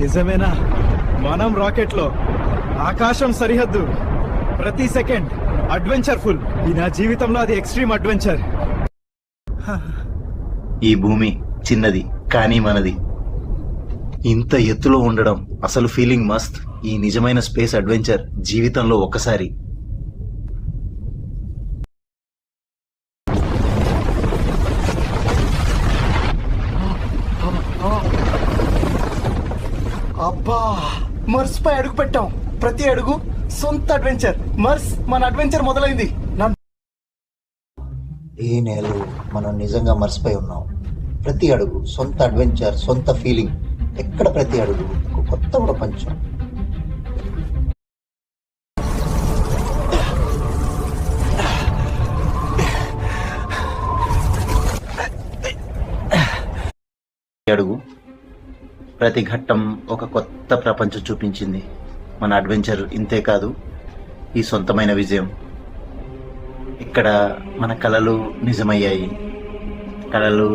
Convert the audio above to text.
నిజమేనా? మనం రాకెట్ లో, ఆకాశం సరిహద్దు, ప్రతి సెకండ్ అడ్వెంచర్ ఫుల్. ఈ నా జీవితంలో అది ఎక్స్ట్రీమ్ అడ్వెంచర్. ఈ భూమి చిన్నది కానీ మనది. ఇంత ఎత్తులో ఉండడం అసలు ఫీలింగ్ మస్త్. ఈ నిజమైన స్పేస్ అడ్వెంచర్ జీవితంలో ఒక్కసారి. అబ్బా, మర్స్ పై అడుగు పెట్టాం. ప్రతి అడుగు సొంత అడ్వెంచర్. మర్స్, మన అడ్వెంచర్ మొదలైంది. ఈ నెలలో మనం నిజంగా మర్చిపోయి ఉన్నాం. ప్రతి అడుగు సొంత అడ్వెంచర్, సొంత ఫీలింగ్. ఎక్కడ ప్రతి అడుగు ఒక కొత్త ప్రపంచం. అడుగు ప్రతి ఘట్టం ఒక కొత్త ప్రపంచం చూపించింది. మన అడ్వెంచర్ ఇంతే కాదు, ఈ సొంతమైన విజయం. ఇక్కడ మన కలలు నిజమయ్యాయి. కలలు